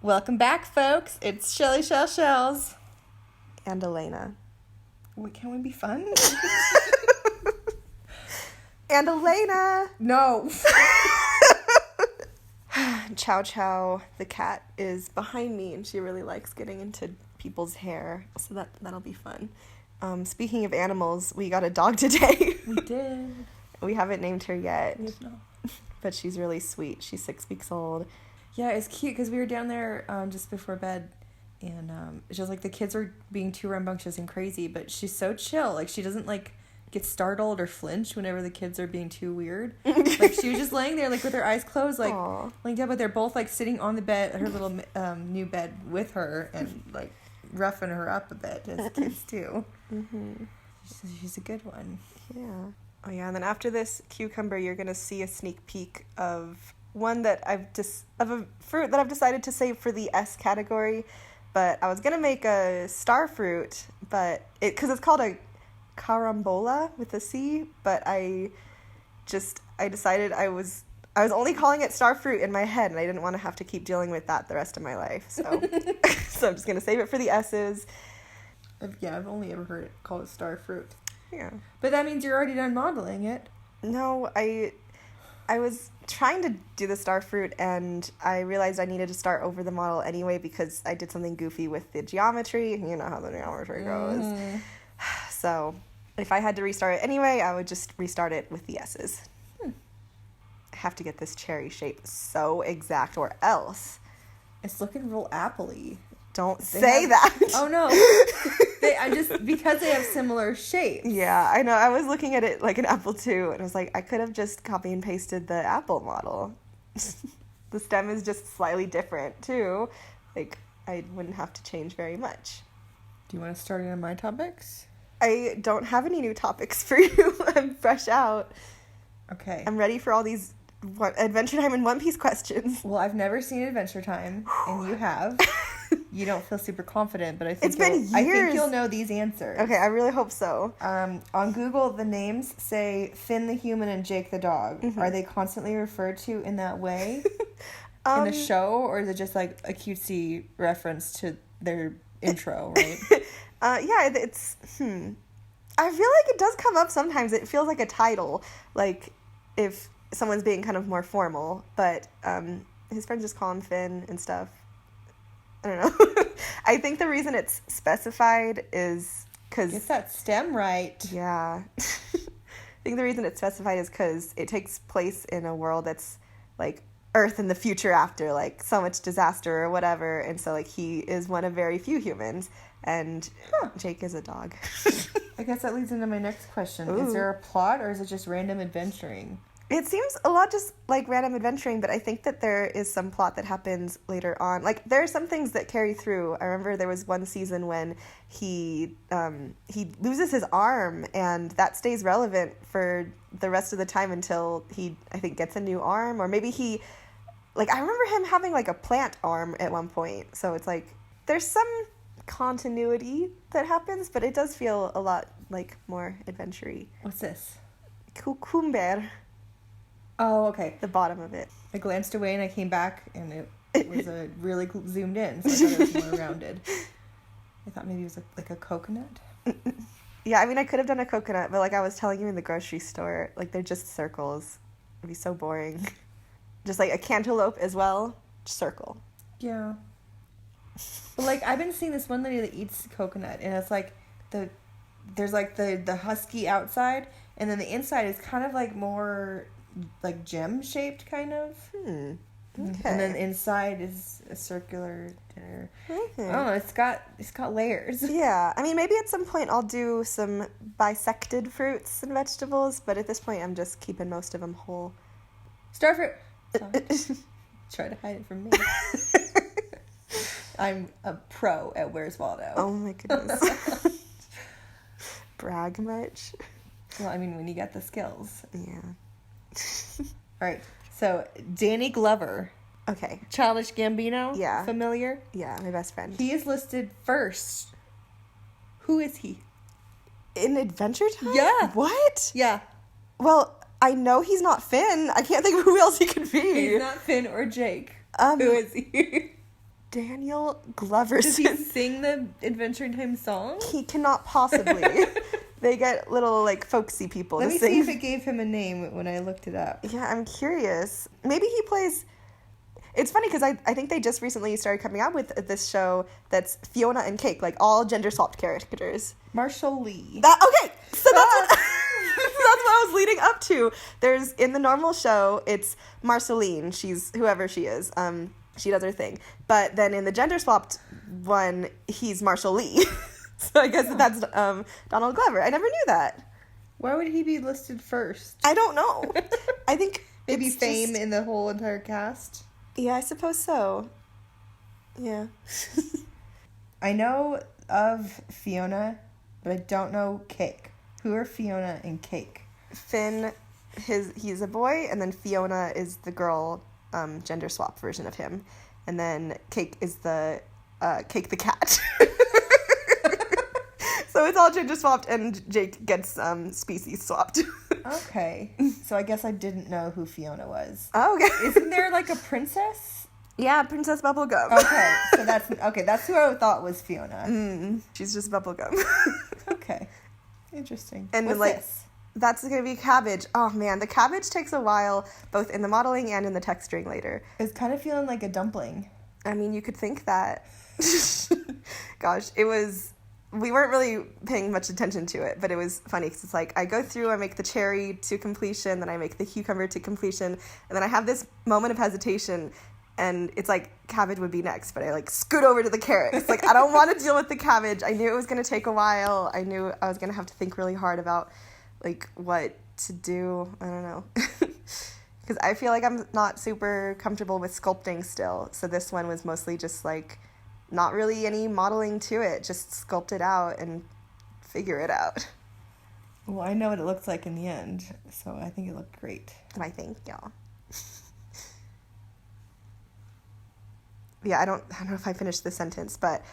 Welcome back, folks. It's Shelly Shells. And Elena. Wait, can we be fun? And Elena! No. Chow Chow, the cat, is behind me, and she really likes getting into people's hair, so that'll be fun. Speaking of animals, we got a dog today. We did. We haven't named her yet. We have not. But she's really sweet. She's 6 weeks old. Yeah, it's cute because we were down there just before bed, and it's just like the kids are being too rambunctious and crazy, but she's so chill. Like, she doesn't like get startled or flinch whenever the kids are being too weird. Like, she was just laying there like with her eyes closed, like laying down, but they're both like sitting on the bed, her little new bed with her, and like roughing her up a bit as kids do. Mm-hmm. She's a good one. Yeah. Oh yeah, and then after this cucumber, you're gonna see a sneak peek of one that of a fruit that I've decided to save for the S category, but I was gonna make a star fruit, but because it's called a carambola with a C, but I decided I was only calling it star fruit in my head, and I didn't want to have to keep dealing with that the rest of my life, so so I'm just gonna save it for the S's. I've only ever heard it called star fruit. Yeah, but that means you're already done modeling it. No, I was trying to do the star fruit, and I realized I needed to start over the model anyway because I did something goofy with the geometry. You know how the geometry goes. Mm-hmm. So if I had to restart it anyway, I would just restart it with the S's. I have to get this cherry shape so exact, or else. It's looking real apple-y. Don't say that. Oh, no. Because they have similar shapes. Yeah, I know. I was looking at it like an apple too, and I was like, I could have just copy and pasted the apple model. The stem is just slightly different too. Like, I wouldn't have to change very much. Do you want to start on my topics? I don't have any new topics for you. I'm fresh out. Okay. I'm ready for all these Adventure Time and One Piece questions. Well, I've never seen Adventure Time, and you have. You don't feel super confident, but I think I think you'll know these answers. Okay, I really hope so. On Google, the names say Finn the human and Jake the dog. Mm-hmm. Are they constantly referred to in that way in the show, or is it just like a cutesy reference to their intro, right? Yeah, it's I feel like it does come up sometimes. It feels like a title, like if someone's being kind of more formal, but his friends just call him Finn and stuff. I don't know. I think the reason it's specified is because... Get that stem right. Yeah. I think the reason it's specified is because it takes place in a world that's, like, Earth in the future after, like, so much disaster or whatever. And so, like, he is one of very few humans. And Jake is a dog. I guess that leads into my next question. Ooh. Is there a plot, or is it just random adventuring? It seems a lot just like random adventuring, but I think that there is some plot that happens later on. Like, there are some things that carry through. I remember there was one season when he loses his arm, and that stays relevant for the rest of the time until he, I think, gets a new arm. Or maybe I remember him having, like, a plant arm at one point. So it's like, there's some continuity that happens, but it does feel a lot, like, more adventure-y. What's this? Cucumber. Oh, okay. The bottom of it. I glanced away and I came back, and it was really zoomed in, so I thought it was more rounded. I thought maybe it was like a coconut. Yeah, I mean, I could have done a coconut, but like I was telling you in the grocery store, like they're just circles. It'd be so boring. Just like a cantaloupe as well, circle. Yeah. But like, I've been seeing this one lady that eats coconut, and it's like there's like the husky outside, and then the inside is kind of like more like gem shaped kind of. Okay. And then inside is a circular dinner. Mm-hmm. Oh, it's got layers. Yeah, I mean, maybe at some point I'll do some bisected fruits and vegetables, but at this point I'm just keeping most of them whole. Starfruit. Try to hide it from me. I'm a pro at Where's Waldo. Oh my goodness. Brag much? Well, I mean, when you get the skills. Yeah. All right. So, Danny Glover. Okay. Childish Gambino. Yeah. Familiar? Yeah, my best friend. He is listed first. Who is he? In Adventure Time? Yeah. What? Yeah. Well, I know he's not Finn. I can't think of who else he could be. He's not Finn or Jake. Who is he? Daniel Gloverson. Does he sing the Adventure Time song? He cannot possibly. They get little, like, folksy people Let to me sing. see if it gave him a name when I looked it up. Yeah, I'm curious. Maybe he plays... It's funny because I think they just recently started coming out with this show that's Fiona and Cake, like all gender-swapped characters. Marshall Lee. Okay, so that's what I was leading up to. There's, in the normal show, it's Marceline. She's whoever she is. She does her thing. But then in the gender-swapped one, he's Marshall Lee. So I guess that's Donald Glover. I never knew that. Why would he be listed first? I don't know. I think maybe fame in the whole entire cast? Yeah, I suppose so. Yeah. I know of Fiona, but I don't know Cake. Who are Fiona and Cake? Finn, he's a boy, and then Fiona is the girl, gender swap version of him. And then Cake is the Cake the cat. So it's all gender swapped, and Jake gets species swapped. Okay. So I guess I didn't know who Fiona was. Oh, okay. Isn't there like a princess? Yeah, Princess Bubblegum. Okay. So that's who I thought was Fiona. She's just Bubblegum. Okay. Interesting. And what's like this? That's going to be cabbage. Oh man, the cabbage takes a while, both in the modeling and in the texturing later. It's kind of feeling like a dumpling. I mean, you could think that. Gosh, we weren't really paying much attention to it, but it was funny because it's like I go through, I make the cherry to completion, then I make the cucumber to completion, and then I have this moment of hesitation, and it's like cabbage would be next, but I like scoot over to the carrot. It's like I don't want to deal with the cabbage. I knew it was going to take a while. I knew I was going to have to think really hard about like what to do. I don't know. Because I feel like I'm not super comfortable with sculpting still, so this one was mostly just like not really any modeling to it, just sculpt it out and figure it out. Well, I know what it looks like in the end, so I think it looked great. And I think, yeah. Yeah, I don't know if I finished the sentence, but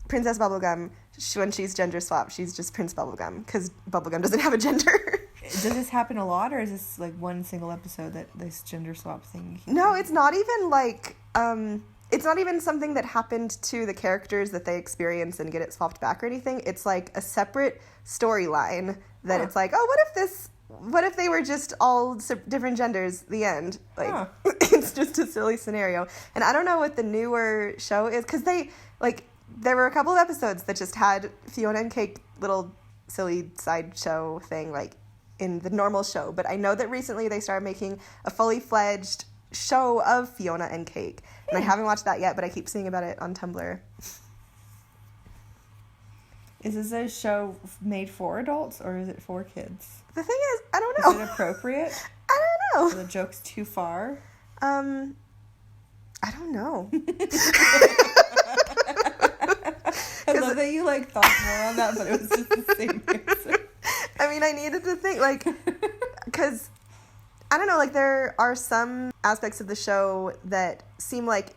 Princess Bubblegum, when she's gender swapped, she's just Prince Bubblegum, because Bubblegum doesn't have a gender. Does this happen a lot, or is this like one single episode that this gender swap thing? No, it's not even like... It's not even something that happened to the characters that they experience and get it swapped back or anything. It's like a separate storyline that it's like, oh, what if they were just all different genders, the end. Like, it's just a silly scenario. And I don't know what the newer show is, because there were a couple of episodes that just had Fiona and Cake little silly sideshow thing, like, in the normal show. But I know that recently they started making a fully fledged show of Fiona and Cake. And I haven't watched that yet, but I keep seeing about it on Tumblr. Is this a show made for adults, or is it for kids? The thing is, I don't know. Is it appropriate? I don't know. Are the jokes too far? I don't know. I love that you thought more on that, but it was just the same answer. I mean, I needed to think, because... I don't know, there are some aspects of the show that seem like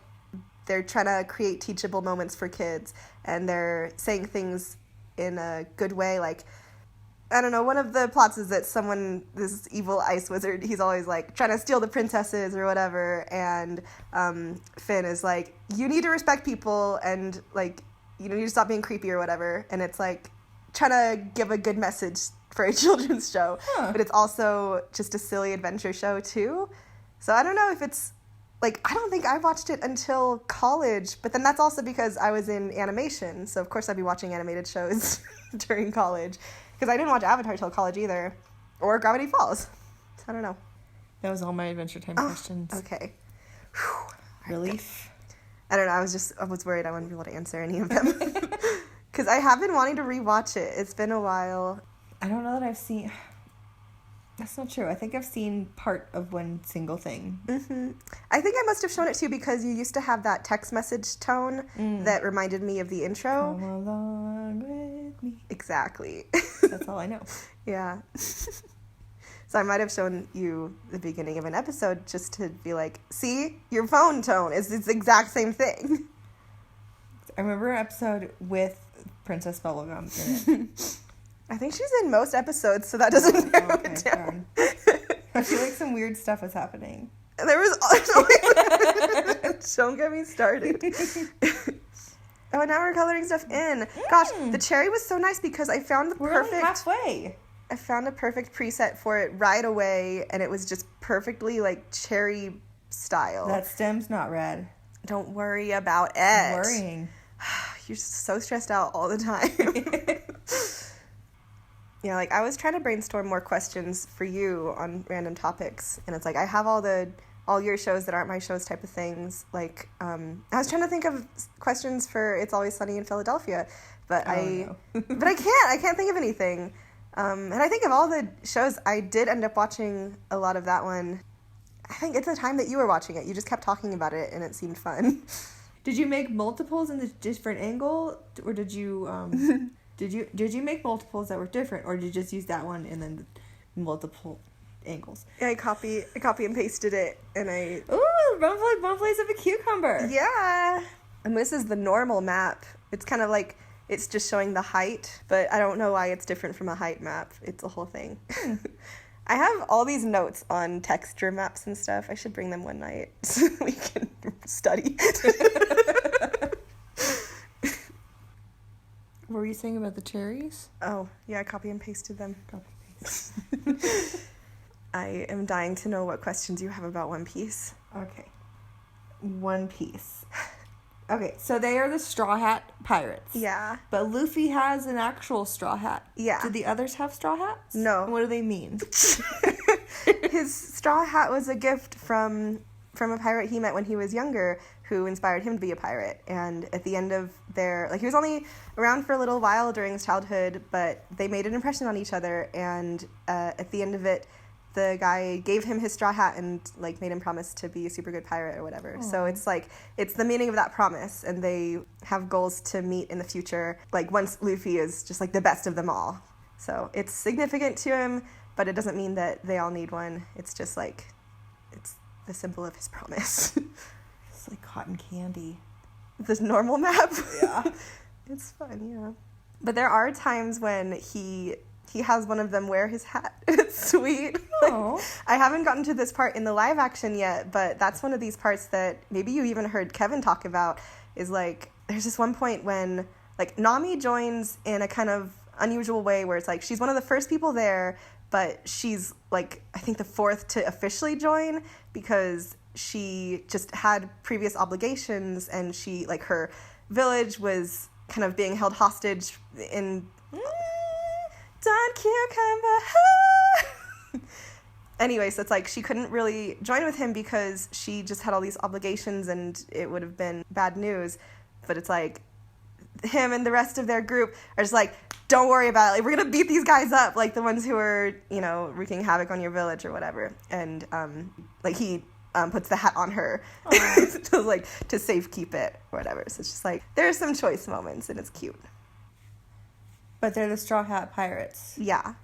they're trying to create teachable moments for kids, and they're saying things in a good way. I don't know, one of the plots is that this evil ice wizard, he's always, trying to steal the princesses or whatever, and Finn is like, you need to respect people, and, you need to stop being creepy or whatever, and it's, trying to give a good message for a children's show, but it's also just a silly adventure show too. So I don't know if it's I don't think I watched it until college, but then that's also because I was in animation, so of course I'd be watching animated shows during college, because I didn't watch Avatar till college either, or Gravity Falls. So I don't know. That was all my Adventure Time questions. Okay. Relief. I don't know, I was worried I wouldn't be able to answer any of them. Because I have been wanting to rewatch it. It's been a while. I don't know that I've seen... That's not true. I think I've seen part of one single thing. Mm-hmm. I think I must have shown it to you because you used to have that text message tone that reminded me of the intro. Come along with me. Exactly. That's all I know. Yeah. So I might have shown you the beginning of an episode just to be like, see, your phone tone is the exact same thing. I remember an episode with Princess Bubblegum in it. I think she's in most episodes, so that doesn't narrow it down. I feel like some weird stuff is happening. There was don't get me started. Oh, and now we're coloring stuff in. Gosh, the cherry was so nice because I found the We're perfect... only halfway. I found a perfect preset for it right away, and it was just perfectly, like, cherry style. That stem's not red. Don't worry about it. I'm worrying. You're so stressed out all the time. Yeah, like, I was trying to brainstorm more questions for you on random topics, and it's like, I have all your shows that aren't my shows type of things. Like, I was trying to think of questions for It's Always Sunny in Philadelphia, but I can't think of anything. And I think of all the shows, I did end up watching a lot of that one. I think it's the time that you were watching it. You just kept talking about it, and it seemed fun. Did you make multiples in the different angle, or did you did you make multiples that were different, or did you just use that one and then multiple angles? Yeah, I copy and pasted it, and Ooh, one place of a cucumber. Yeah. And this is the normal map. It's kind of like, it's just showing the height, but I don't know why it's different from a height map. It's a whole thing. I have all these notes on texture maps and stuff. I should bring them one night so we can study. What were you saying about the cherries? Oh, yeah, I copy and pasted them. Copy paste. I am dying to know what questions you have about One Piece. Okay. One Piece. Okay, so they are the Straw Hat Pirates. Yeah. But Luffy has an actual straw hat. Yeah. Do the others have straw hats? No. What do they mean? His straw hat was a gift from a pirate he met when he was younger who inspired him to be a pirate. And at the end of their... Like, he was only around for a little while during his childhood, but they made an impression on each other. And at the end of it, the guy gave him his straw hat and, like, made him promise to be a super good pirate or whatever. Aww. So it's, like, it's the meaning of that promise, and they have goals to meet in the future, like, once Luffy is just, like, the best of them all. So it's significant to him, but it doesn't mean that they all need one. It's just, like, it's the symbol of his promise. It's like cotton candy. This normal map? Yeah. It's fun, yeah. But there are times when he has one of them wear his hat. It's sweet. Oh. Like, I haven't gotten to this part in the live action yet, but that's one of these parts that maybe you even heard Kevin talk about, is like, there's this one point when, like, Nami joins in a kind of unusual way where it's like, she's one of the first people there, but she's, like, I think the fourth to officially join because she just had previous obligations and she, like, her village was kind of being held hostage in... Don Cucumber. Anyway, so it's like she couldn't really join with him because she just had all these obligations and it would have been bad news. But it's like him and the rest of their group are just like, don't worry about it. Like, we're going to beat these guys up, like the ones who are, you know, wreaking havoc on your village or whatever. And like he puts the hat on her to, like, to safekeep it or whatever. So it's just like, there's some choice moments and it's cute. But they're the Straw Hat Pirates. Yeah.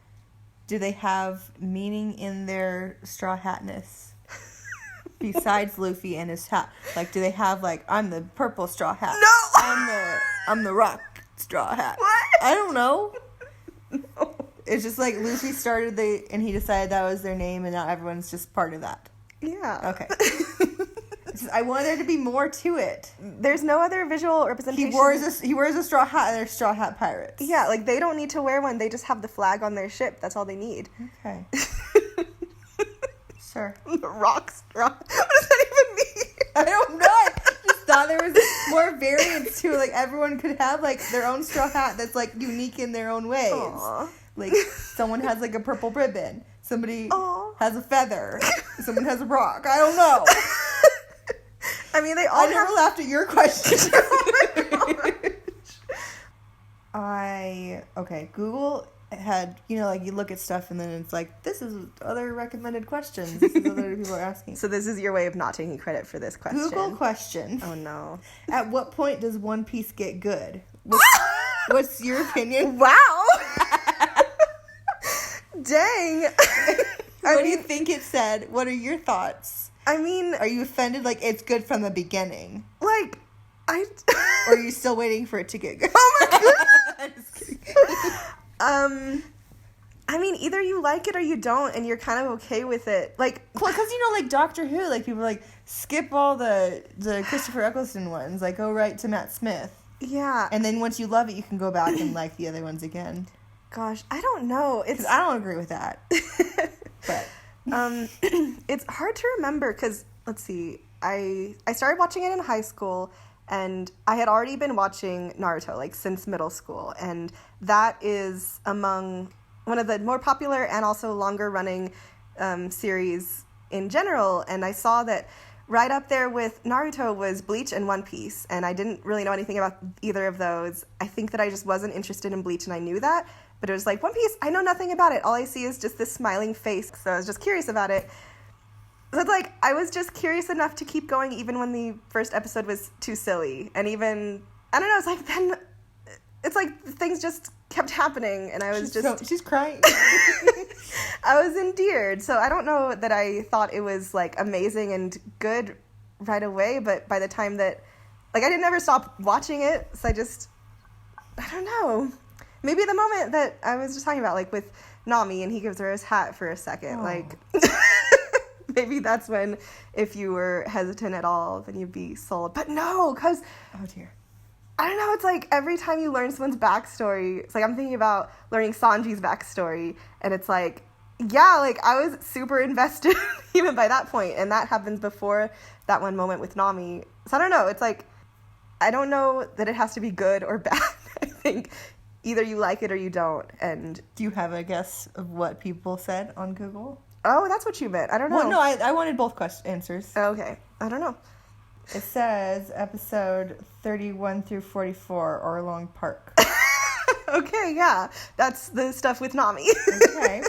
Do they have meaning in their straw hatness? Besides Luffy and his hat. Like, do they have, like, I'm the purple straw hat. No! I'm the rock straw hat. What? I don't know. No. It's just like Luffy started and he decided that was their name and now everyone's just part of that. Yeah. Okay. I want there to be more to it. There's no other visual representation. He wears a straw hat and they're Straw Hat Pirates. Yeah, like, they don't need to wear one. They just have the flag on their ship. That's all they need. Okay. Sure. Rock straw. What does that even mean? I don't know. I just thought there was more variance to it. Like, everyone could have, like, their own straw hat that's, like, unique in their own ways. Aww. Like, someone has, like, a purple ribbon. Somebody Aww. has a feather. Someone has a rock. I don't know. I mean, they all I never laughed at your question. Okay, Google had, you know, like, you look at stuff and then it's like, this is other recommended questions. This is other people are asking. So this is your way of not taking credit for this question. Google question. Oh, no. At what point does One Piece get good? What's your opinion? Wow. Dang. What do you think it said? What are your thoughts? I mean... Are you offended, like, it's good from the beginning? Like, Or are you still waiting for it to get good? Oh, my God. I'm just kidding. I mean, either you like it or you don't, and you're kind of okay with it. Like, well, because, like, Doctor Who, like, people, like, skip all the Christopher Eccleston ones. Like, go right to Matt Smith. Yeah. And then once you love it, you can go back and like the other ones again. Gosh, I don't know. Because I don't agree with that. But it's hard to remember because, let's see, I started watching it in high school, and I had already been watching Naruto, like, since middle school. And that is among one of the more popular and also longer-running series in general. And I saw that right up there with Naruto was Bleach and One Piece, and I didn't really know anything about either of those. I think that I just wasn't interested in Bleach, and I knew that. But it was like, One Piece, I know nothing about it. All I see is just this smiling face, so I was just curious about it. So it's like, I was just curious enough to keep going even when the first episode was too silly. And even, I don't know, it's like, then, it's like things just kept happening, and I was she's crying. I was endeared. So I don't know that I thought it was, like, amazing and good right away, but by the time that, like, I didn't ever stop watching it, so I don't know. Maybe the moment that I was just talking about, like, with Nami, and he gives her his hat for a second, like, maybe that's when, if you were hesitant at all, then you'd be sold. But no, because, oh dear, I don't know, it's like every time you learn someone's backstory, it's like I'm thinking about learning Sanji's backstory, and it's like, yeah, like, I was super invested even by that point, and that happens before that one moment with Nami. So I don't know, it's like, I don't know that it has to be good or bad. I think either you like it or you don't. And do you have a guess of what people said on Google? Oh, that's what you meant. I don't know. Well, no, I wanted both answers. Okay. I don't know. It says episode 31 through 44, Orlong Park. Okay, yeah. That's the stuff with Nami. Okay.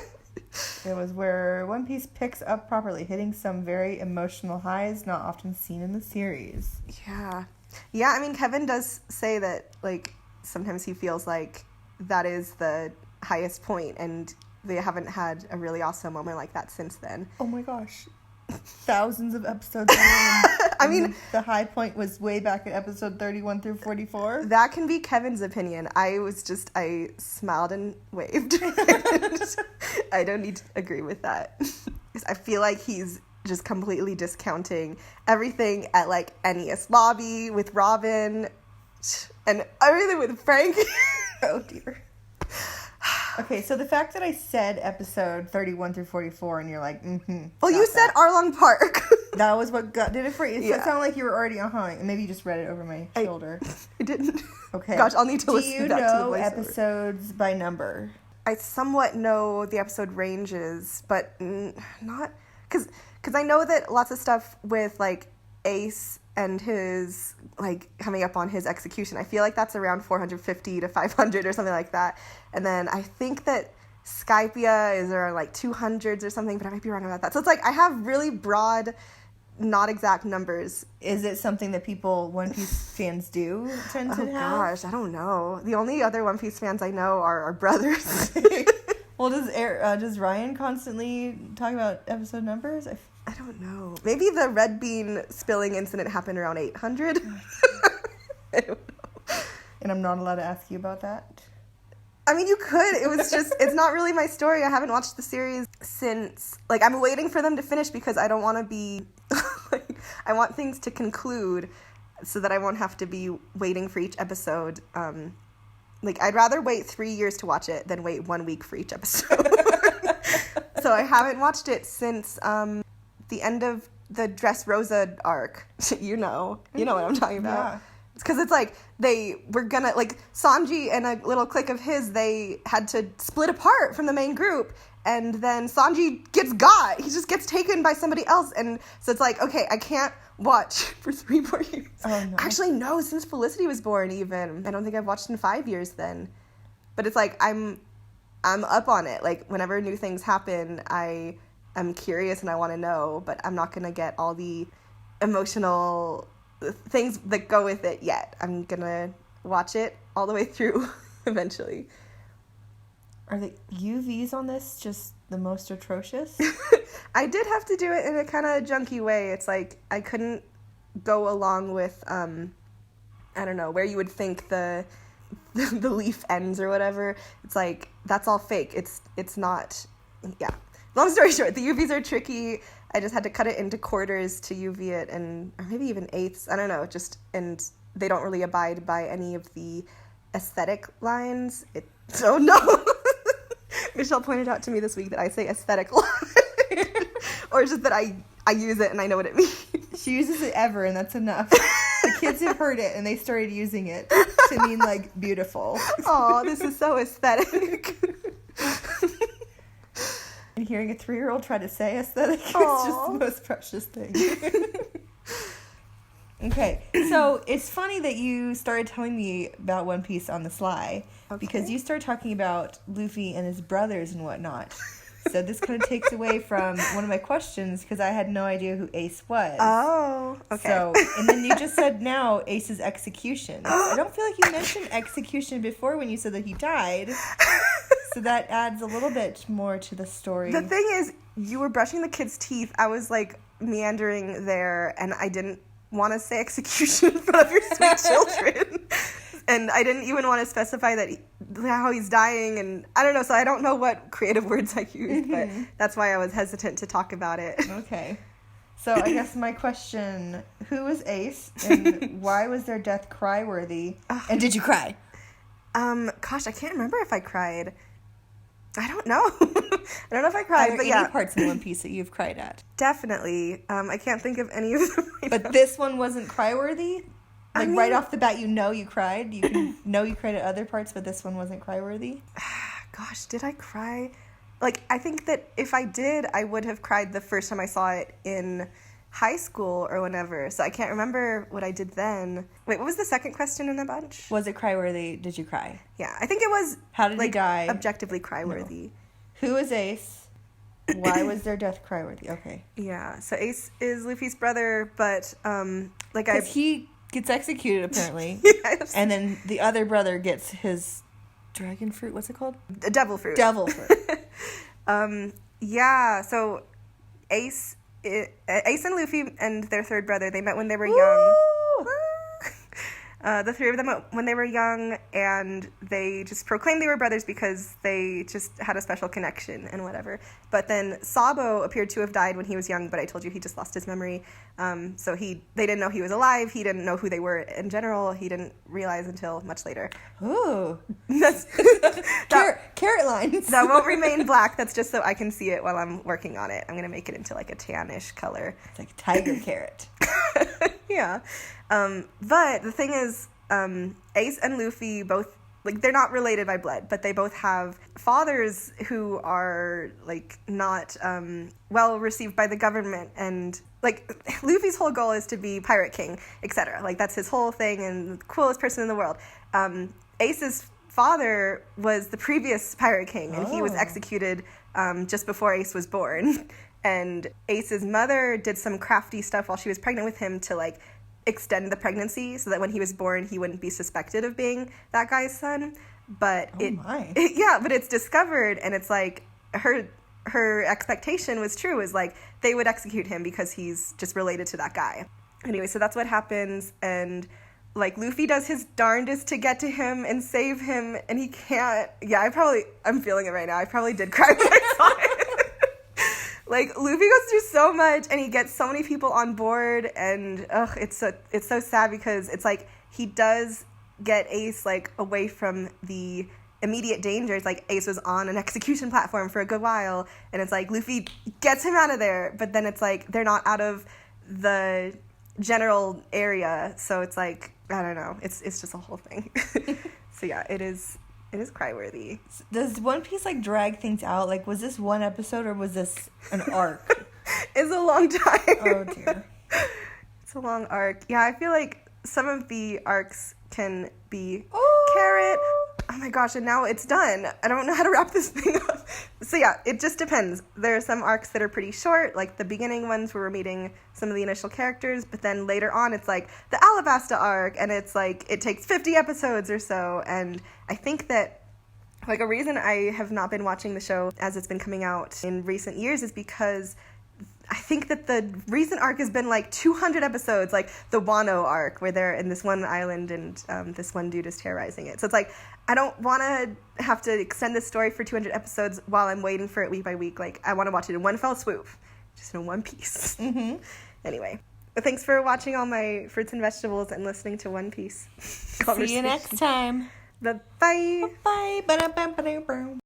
It was where One Piece picks up properly, hitting some very emotional highs not often seen in the series. Yeah. Yeah, I mean, Kevin does say that, like, sometimes he feels like that is the highest point, and they haven't had a really awesome moment like that since then. Oh my gosh. Thousands of episodes. I mean, the high point was way back at episode 31 through 44. That can be Kevin's opinion. I smiled and waved. I don't need to agree with that. Because I feel like he's just completely discounting everything at, like, NES Lobby with Robin and everything with Frank. Oh dear. Okay, so the fact that I said episode 31 through 44 and you're like, Well, you said Arlong Park. That was what did it for you. Yeah. It sounded like you were already behind. Maybe you just read it over my shoulder. I didn't. Okay. Gosh, I'll need to listen back to the voiceover. Do you know episodes by number? I somewhat know the episode ranges, but not... Because I know that lots of stuff with, like, Ace and his, like, coming up on his execution, I feel like that's around 450 to 500 or something like that. And then I think that Skypia is around, like, 200s or something, but I might be wrong about that. So it's like I have really broad, not exact numbers. Is it something that One Piece fans do tend to have? Oh gosh, I don't know. The only other One Piece fans I know are our brothers. Well, does Ryan constantly talk about episode numbers? I don't know. Maybe the red bean spilling incident happened around 800. I don't know. And I'm not allowed to ask you about that? I mean, you could. It was just, it's not really my story. I haven't watched the series since, like, I'm waiting for them to finish because I don't want to be, like, I want things to conclude so that I won't have to be waiting for each episode. Like, I'd rather wait 3 years to watch it than wait 1 week for each episode. So I haven't watched it since the end of the Dressrosa arc. You know what I'm talking about. Yeah. Because it's like they were gonna, like, Sanji and a little clique of his, they had to split apart from the main group, and then Sanji gets got. He just gets taken by somebody else, and so it's like, okay, I can't watch for 3 more years. Oh, no. Actually, no, since Felicity was born, even. I don't think I've watched in 5 years then. But it's like, I'm up on it. Like, whenever new things happen, I am curious and I want to know, but I'm not gonna get all the emotional things that go with it yet. I'm gonna watch it all the way through eventually. Are the UVs on this just the most atrocious? I did have to do it in a kind of junky way. It's like I couldn't go along with I don't know, where you would think the the leaf ends or whatever. It's like, that's all fake. It's not, yeah. Long story short, the UVs are tricky. I just had to cut it into quarters to UV it, or maybe even eighths. I don't know. And they don't really abide by any of the aesthetic lines. Oh no. Michelle pointed out to me this week that I say aesthetic line. Or just that I use it and I know what it means. She uses it ever, and that's enough. The kids have heard it, and they started using it to mean, like, beautiful. Oh, this is so aesthetic. And hearing a 3-year-old try to say aesthetic is just the most precious thing. Okay, so it's funny that you started telling me about One Piece on the sly, because you started talking about Luffy and his brothers and whatnot. So this kind of takes away from one of my questions, because I had no idea who Ace was. Oh, okay. So, and then you just said now Ace's execution. I don't feel like you mentioned execution before when you said that he died. So that adds a little bit more to the story. The thing is, you were brushing the kid's teeth. I was, like, meandering there, and I didn't want to say execution in front of your sweet children. And I didn't even want to specify how he's dying, and I don't know, so I don't know what creative words I used, but that's why I was hesitant to talk about it. Okay. So I guess my question, who was Ace, and why was their death cry-worthy? And did you cry? Gosh, I can't remember if I cried. I don't know. I don't know if I cried, Are there but yeah. any parts in One Piece that you've cried at? Definitely. I can't think of any of them right But now. this one wasn't cry-worthy? Like, I mean, right off the bat, you know you cried. You can know you cried at other parts, but this one wasn't cry-worthy? Gosh, did I cry? Like, I think that if I did, I would have cried the first time I saw it in high school or whenever. So I can't remember what I did then. Wait, what was the second question in the bunch? Was it cry-worthy? Did you cry? Yeah, I think it was, How did he die? objectively cry-worthy. No. Who is Ace? Why was their death cry-worthy? Okay. Yeah, so Ace is Luffy's brother, but, Because he gets executed, apparently. Yes. And then the other brother gets his dragon fruit. What's it called? Devil fruit. Devil fruit. Yeah, so Ace and Luffy and their third brother, they met when they were young. The three of them met when they were young, and they just proclaimed they were brothers because they just had a special connection and whatever. But then Sabo appeared to have died when he was young, but I told you he just lost his memory. So they didn't know he was alive. He didn't know who they were in general. He didn't realize until much later. Ooh. Carrot lines. That won't remain black. That's just so I can see it while I'm working on it. I'm going to make it into like a tannish color. It's like a tiger carrot. Yeah. But the thing is, Ace and Luffy both, like, they're not related by blood, but they both have fathers who are, like, not well received by the government. And, like, Luffy's whole goal is to be Pirate King, etc. Like, that's his whole thing, and the coolest person in the world. Ace's father was the previous Pirate King, and he was executed just before Ace was born. And Ace's mother did some crafty stuff while she was pregnant with him to, like, extend the pregnancy so that when he was born, he wouldn't be suspected of being that guy's son. But but it's discovered, and it's like her expectation was true, is like they would execute him because he's just related to that guy. Anyway, so that's what happens, and like Luffy does his darndest to get to him and save him, and he can't. Yeah, I'm feeling it right now. I probably did cry when I saw it. Like, Luffy goes through so much, and he gets so many people on board, and it's so sad because it's like he does get Ace, like, away from the immediate dangers. Like, Ace was on an execution platform for a good while, and it's like Luffy gets him out of there, but then it's like they're not out of the general area, so it's like, I don't know, it's just a whole thing. So yeah, it is cry-worthy. Does One Piece, like, drag things out? Like, was this one episode, or was this an arc? It's a long time. Oh, dear. It's a long arc. Yeah, I feel like some of the arcs can be Oh. carrot. Oh my gosh, and now it's done. I don't know how to wrap this thing up. So yeah, it just depends. There are some arcs that are pretty short, like the beginning ones where we're meeting some of the initial characters, but then later on it's like the Alabasta arc, and it's like it takes 50 episodes or so, and I think that like a reason I have not been watching the show as it's been coming out in recent years is because I think that the recent arc has been like 200 episodes, like the Wano arc, where they're in this one island and this one dude is terrorizing it. So it's like, I don't want to have to extend this story for 200 episodes while I'm waiting for it week by week. Like, I want to watch it in one fell swoop, just in one piece. Mm-hmm. Anyway, but thanks for watching all my fruits and vegetables and listening to One Piece See you next time. Bye-bye. Bye. Ba-da-ba-ba-da-boom.